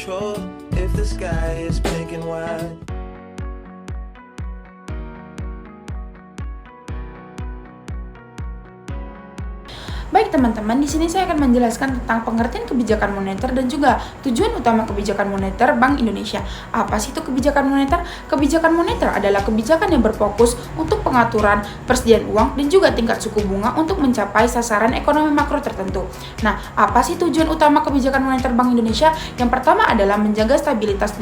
control if the sky is pink and white. Baik teman-teman, di sini saya akan menjelaskan tentang pengertian kebijakan moneter dan juga tujuan utama kebijakan moneter Bank Indonesia. Apa sih itu kebijakan moneter? Kebijakan moneter adalah kebijakan yang berfokus untuk pengaturan persediaan uang dan juga tingkat suku bunga untuk mencapai sasaran ekonomi makro tertentu. Nah, apa sih tujuan utama kebijakan moneter Bank Indonesia? Yang pertama adalah menjaga stabilitas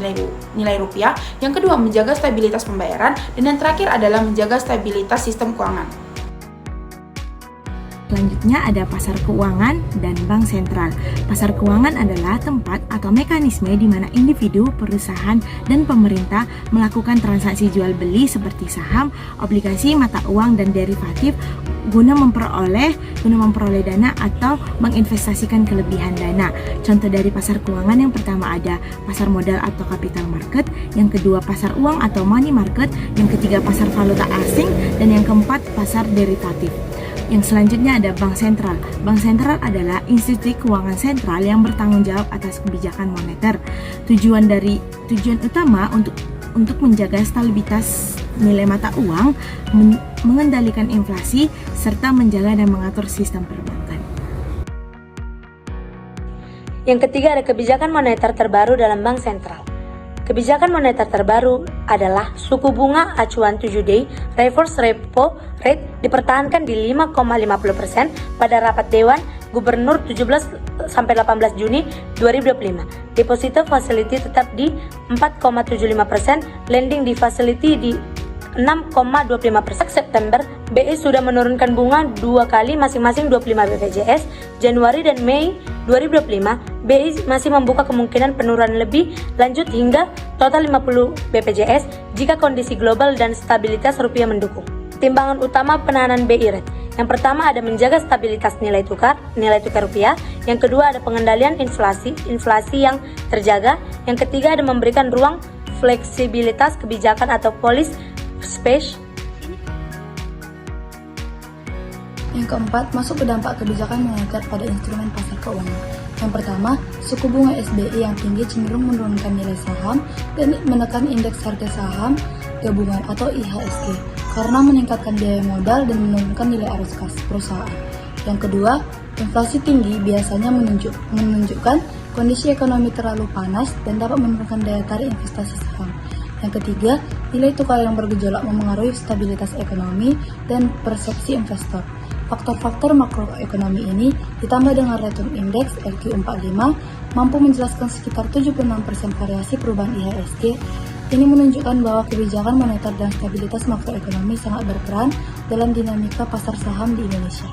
nilai rupiah, yang kedua menjaga stabilitas pembayaran, dan yang terakhir adalah menjaga stabilitas sistem keuangan. Selanjutnya ada pasar keuangan dan bank sentral. Pasar keuangan adalah tempat atau mekanisme di mana individu, perusahaan, dan pemerintah melakukan transaksi jual beli seperti saham, obligasi, mata uang, dan derivatif guna memperoleh dana atau menginvestasikan kelebihan dana. Contoh dari pasar keuangan yang pertama ada pasar modal atau capital market, yang kedua pasar uang atau money market, yang ketiga pasar valuta asing, dan yang keempat pasar derivatif. Yang selanjutnya ada bank sentral. Bank sentral adalah institusi keuangan sentral yang bertanggung jawab atas kebijakan moneter. Tujuan utama untuk menjaga stabilitas nilai mata uang, mengendalikan inflasi, serta menjaga dan mengatur sistem perbankan. Yang ketiga ada kebijakan moneter terbaru dalam bank sentral. Kebijakan moneter terbaru adalah suku bunga acuan 7-day reverse repo rate dipertahankan di 5,50% pada rapat Dewan Gubernur 17-18 Juni 2025. Deposito facility tetap di 4,75%, lending di facility di 6,25%. September, BI sudah menurunkan bunga 2 kali masing-masing 25 BPJS. Januari dan Mei 2025, BI masih membuka kemungkinan penurunan lebih lanjut hingga total 50 BPJS jika kondisi global dan stabilitas rupiah mendukung. Timbangan utama penahanan BI rate. Yang pertama ada menjaga stabilitas nilai tukar rupiah. Yang kedua ada pengendalian inflasi yang terjaga. Yang ketiga ada memberikan ruang fleksibilitas kebijakan atau policy space. Yang keempat, masuk ke dampak kebijakan moneter pada instrumen pasar keuangan. Yang pertama, suku bunga SBI yang tinggi cenderung menurunkan nilai saham dan menekan indeks harga saham gabungan atau IHSG karena meningkatkan biaya modal dan menurunkan nilai arus kas perusahaan. Yang kedua, inflasi tinggi biasanya menunjukkan kondisi ekonomi terlalu panas dan dapat menurunkan daya tarik investasi saham. Yang ketiga, nilai tukar yang bergejolak memengaruhi stabilitas ekonomi dan persepsi investor. Faktor-faktor makroekonomi ini ditambah dengan return index RQ45 mampu menjelaskan sekitar 76% variasi perubahan IHSG. Ini menunjukkan bahwa kebijakan moneter dan stabilitas makroekonomi sangat berperan dalam dinamika pasar saham di Indonesia.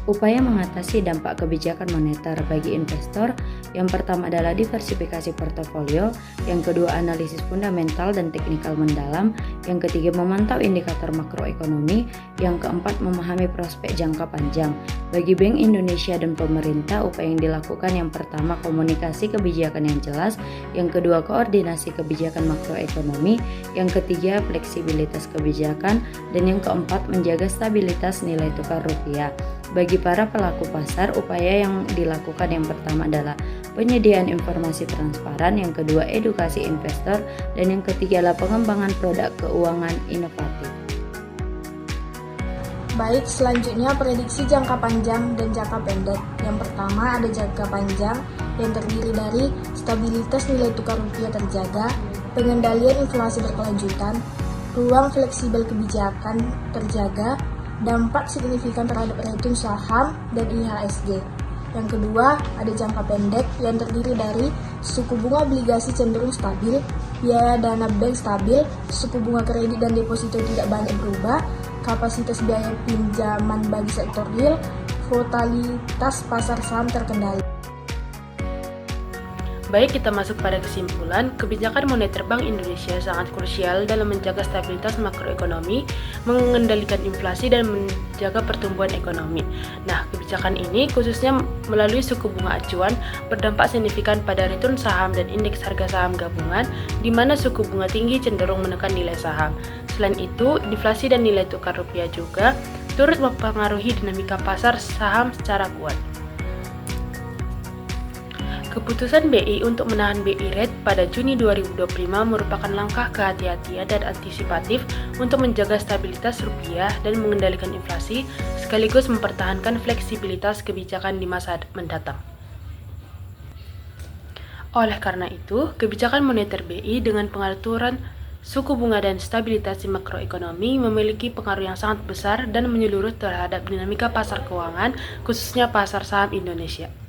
Upaya mengatasi dampak kebijakan moneter bagi investor, yang pertama adalah diversifikasi portofolio, yang kedua analisis fundamental dan teknikal mendalam, yang ketiga memantau indikator makroekonomi, yang keempat memahami prospek jangka panjang. Bagi Bank Indonesia dan pemerintah, upaya yang dilakukan yang pertama komunikasi kebijakan yang jelas, yang kedua koordinasi kebijakan makroekonomi, yang ketiga fleksibilitas kebijakan, dan yang keempat menjaga stabilitas nilai tukar rupiah. Bagi para pelaku pasar, upaya yang dilakukan yang pertama adalah penyediaan informasi transparan, yang kedua edukasi investor, dan yang ketiga adalah pengembangan produk keuangan inovatif. Baik, selanjutnya prediksi jangka panjang dan jangka pendek. Yang pertama ada jangka panjang yang terdiri dari stabilitas nilai tukar rupiah terjaga, pengendalian inflasi berkelanjutan, ruang fleksibel kebijakan terjaga, dampak signifikan terhadap rating saham dan IHSG. Yang kedua, ada jangka pendek yang terdiri dari suku bunga obligasi cenderung stabil, biaya dana bank stabil, suku bunga kredit dan deposito tidak banyak berubah, kapasitas biaya pinjaman bagi sektor real, volatilitas pasar saham terkendali. Baik, kita masuk pada kesimpulan, kebijakan moneter Bank Indonesia sangat krusial dalam menjaga stabilitas makroekonomi, mengendalikan inflasi, dan menjaga pertumbuhan ekonomi. Nah, kebijakan ini khususnya melalui suku bunga acuan berdampak signifikan pada return saham dan indeks harga saham gabungan, di mana suku bunga tinggi cenderung menekan nilai saham. Selain itu, inflasi dan nilai tukar rupiah juga turut mempengaruhi dinamika pasar saham secara kuat. Keputusan BI untuk menahan BI rate pada Juni 2025 merupakan langkah kehati-hatian dan antisipatif untuk menjaga stabilitas rupiah dan mengendalikan inflasi, sekaligus mempertahankan fleksibilitas kebijakan di masa mendatang. Oleh karena itu, kebijakan moneter BI dengan pengaturan suku bunga dan stabilitas makroekonomi memiliki pengaruh yang sangat besar dan menyeluruh terhadap dinamika pasar keuangan, khususnya pasar saham Indonesia.